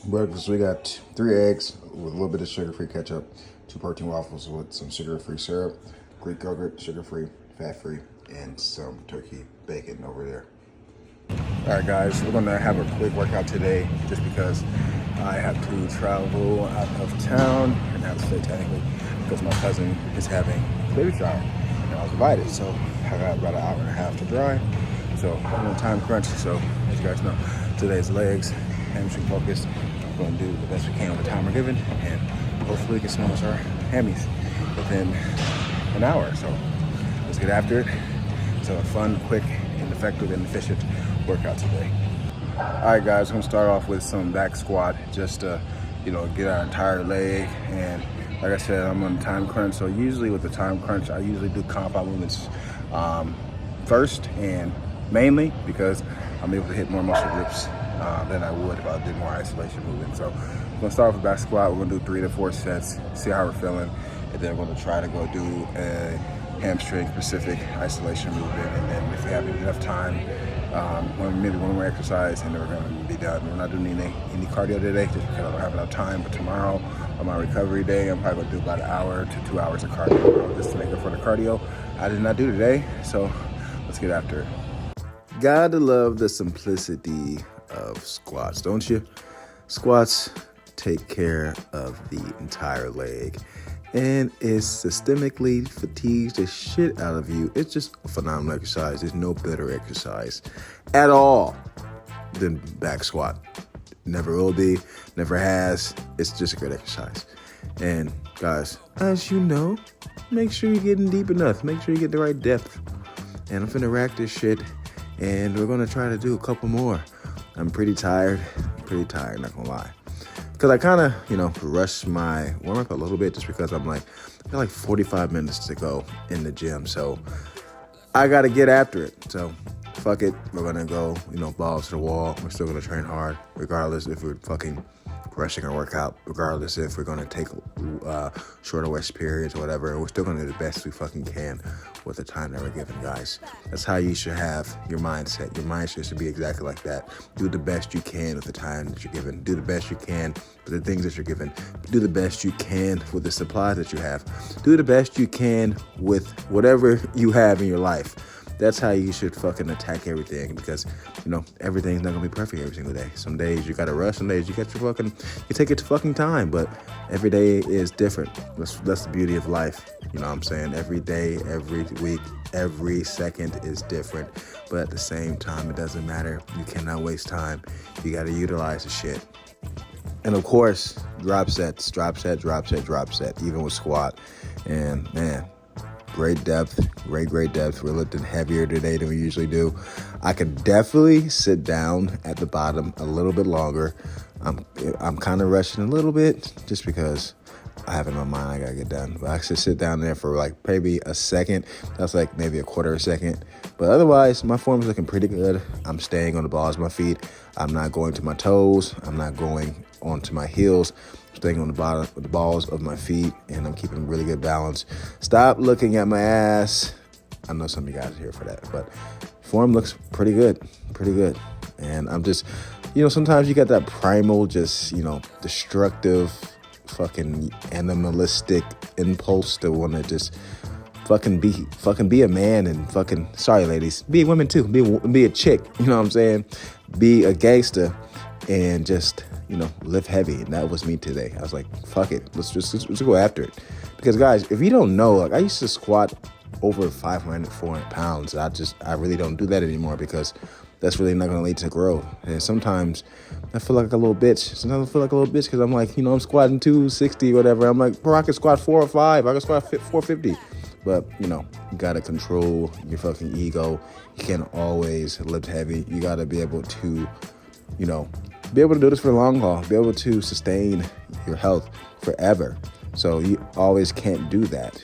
Breakfast, we got 3 eggs with a little bit of sugar-free ketchup, 2 protein waffles with some sugar-free syrup, Greek yogurt, sugar-free, fat-free, and some turkey bacon over there. All right, guys, we're gonna have a quick workout today just because I have to travel out of town, and out of state technically, because my cousin is having a baby shower, and I was invited, so I got about an hour and a half to drive. So I'm on time crunch, so as you guys know, today's legs, hamstring focused. We're gonna do the best we can with the time we're given, and hopefully we can smash our hammies within an hour. So let's get after it. So a fun, quick, and effective and efficient workout today. All right, guys, I'm gonna start off with some back squat just to, get our entire leg. And like I said, I'm on time crunch, so usually with the time crunch, I usually do compound movements first, and mainly because I'm able to hit more muscle groups than I would if I did more isolation movement. So I'm gonna start off with back squat. We're gonna do 3 to 4 sets, see how we're feeling, and then we're gonna try to go do a hamstring specific isolation movement. And then if we have enough time, maybe one more exercise, and then we're gonna be done. We're not doing any cardio today just because I don't have enough time. But tomorrow, on my recovery day, I'm probably gonna do about 1 hour to 2 hours of cardio just to make up for the cardio I did not do today. So let's get after it. Gotta love the simplicity of squats, don't you? Squats take care of the entire leg, and it systemically fatigues the shit out of you. It's just a phenomenal exercise. There's no better exercise at all than back squat. Never will be, never has. It's just a great exercise. And guys, as you know, make sure you're getting deep enough. Make sure you get the right depth. And I'm finna rack this shit, and we're gonna try to do a couple more. I'm pretty tired, not gonna lie. Because I kind of, rushed my warm-up a little bit just because I got like 45 minutes to go in the gym. So I got to get after it. So fuck it. We're going to go, balls to the wall. We're still going to train hard, regardless if we're fucking rushing our workout, regardless if we're going to take shorter rest periods or whatever. We're still going to do the best we fucking can with the time that we're given, guys. That's how you should have your mindset. Your mindset should be exactly like that. Do the best you can with the time that you're given. Do the best you can with the things that you're given. Do the best you can with the supplies that you have. Do the best you can with whatever you have in your life. That's how you should fucking attack everything, because, everything's not gonna be perfect every single day. Some days you gotta rush, some days you take your fucking time, but every day is different. That's the beauty of life. You know what I'm saying? Every day, every week, every second is different, but at the same time, it doesn't matter. You cannot waste time. You gotta utilize the shit. And of course, drop set, even with squat. And man, great depth. We're lifting heavier today than we usually do. I could definitely sit down at the bottom a little bit longer. I'm kind of rushing a little bit just because I have in my mind I gotta get done. But I should sit down there for like maybe a second. That's like maybe a quarter of a second. But otherwise, my form is looking pretty good. I'm staying on the balls of my feet. I'm not going to my toes. I'm not going onto my heels. I'm staying on the bottom of the balls of my feet, and I'm keeping really good balance. Stop looking at my ass. I know some of you guys are here for that, but form looks pretty good. And I'm just, sometimes you got that primal, just, destructive, fucking animalistic impulse to want to just fucking be a man and fucking, sorry ladies, be women too, be a chick, you know what I'm saying? Be a gangster and just, lift heavy. And that was me today. I was like, fuck it, let's go after it. Because guys, if you don't know, like I used to squat over 500, 400 pounds. I really don't do that anymore because that's really not going to lead to growth. And sometimes I feel like a little bitch. Because I'm like, I'm squatting 260 or whatever. I'm like, bro, I can squat 4 or 5. I can squat 450. But, you got to control your fucking ego. You can't always lift heavy. You got to be able to, be able to do this for the long haul. Be able to sustain your health forever. So you always can't do that.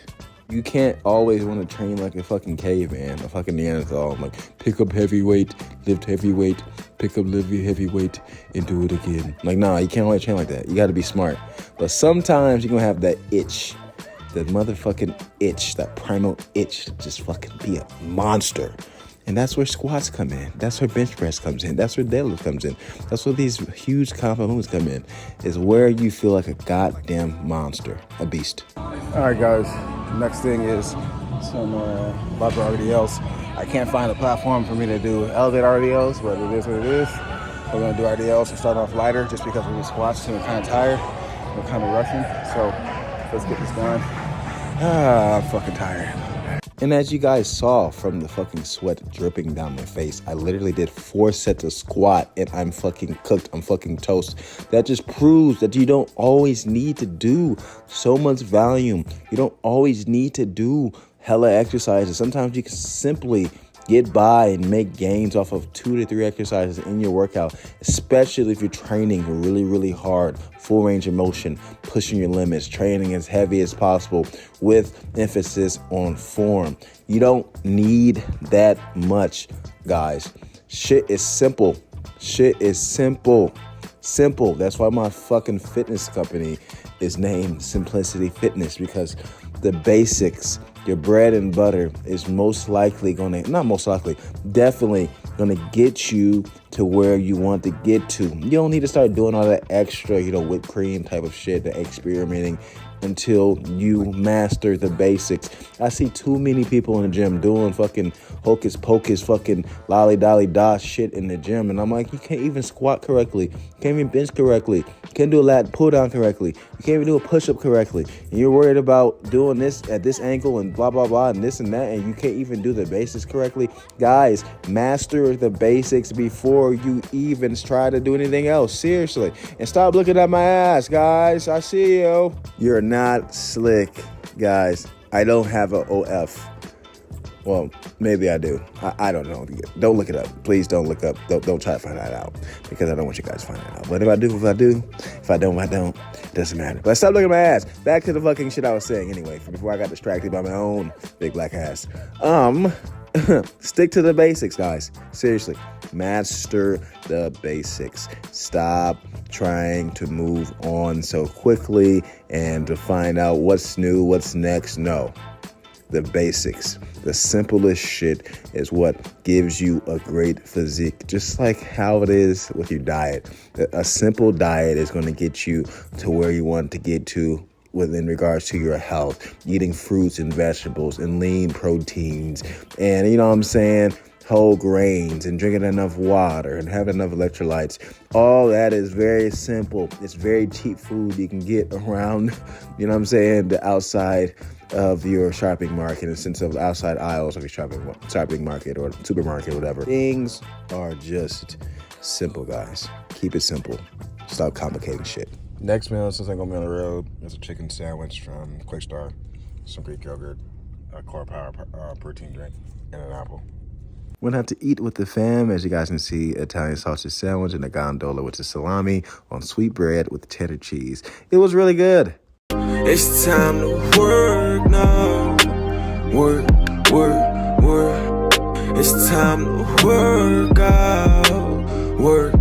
You can't always want to train like a fucking caveman, a fucking Neanderthal. Like, pick up heavy weight, lift heavy weight, pick up heavy weight, and do it again. Like, nah, you can't always train like that. You got to be smart. But sometimes you're going to have that itch, that motherfucking itch, that primal itch to just fucking be a monster. And that's where squats come in. That's where bench press comes in. That's where deadlift comes in. That's where these huge compound movements come in. Is where you feel like a goddamn monster, a beast. All right, guys. Next thing is some barbell RDLs. I can't find a platform for me to do elevated RDLs, but it is what it is. We're gonna do RDLs and start off lighter just because we do squats and we're kind of tired. We're kind of rushing, so let's get this done. I'm fucking tired. And as you guys saw from the fucking sweat dripping down my face, I literally did 4 sets of squat and I'm fucking cooked. I'm fucking toast. That just proves that you don't always need to do so much volume. You don't always need to do hella exercises. Sometimes you can simply get by and make gains off of 2 to 3 exercises in your workout, especially if you're training really, really hard, full range of motion, pushing your limits, training as heavy as possible with emphasis on form. You don't need that much, guys. Shit is simple. Shit is simple. Simple. That's why my fucking fitness company is named Simplicity Fitness, because the basics, your bread and butter, is definitely gonna get you to where you want to get to. You don't need to start doing all that extra, whipped cream type of shit, the experimenting, until you master the basics. I see too many people in the gym doing fucking hocus pocus, fucking lolly dolly da shit in the gym, and I'm like, you can't even squat correctly, you can't even bench correctly, you can't do a lat pull down correctly, you can't even do a push up correctly, and you're worried about doing this at this angle and blah blah blah and this and that, and you can't even do the basics correctly. Guys, master the basics before you even try to do anything else. Seriously. And stop looking at my ass, guys. I see you. You're not slick, guys. I don't have an OF. Well, maybe I do. I don't know. Don't look it up. Please don't look up. Don't try to find that out, because I don't want you guys to find that out. But if I do. If I don't, it doesn't matter. But stop looking at my ass. Back to the fucking shit I was saying anyway, before I got distracted by my own big black ass. Stick to the basics, guys. Seriously. Master the basics. Stop trying to move on so quickly and to find out what's new, what's next. No. The basics. The simplest shit is what gives you a great physique. Just like how it is with your diet. A simple diet is going to get you to where you want to get to within regards to your health. Eating fruits and vegetables and lean proteins and, whole grains, and drinking enough water and having enough electrolytes. All that is very simple. It's very cheap food you can get around, the outside of your shopping market, in the sense of outside aisles of your shopping market or supermarket or whatever. Things are just simple, guys. Keep it simple. Stop complicating shit. Next meal, since I'm going to be on the road, is a chicken sandwich from Quick Start, some Greek yogurt, a Core Power protein drink, and an apple. Went out to eat with the fam. As you guys can see, Italian sausage sandwich and a gondola with the salami on sweet bread with cheddar cheese. It was really good. It's time to work now. Work. It's time to work out. Work.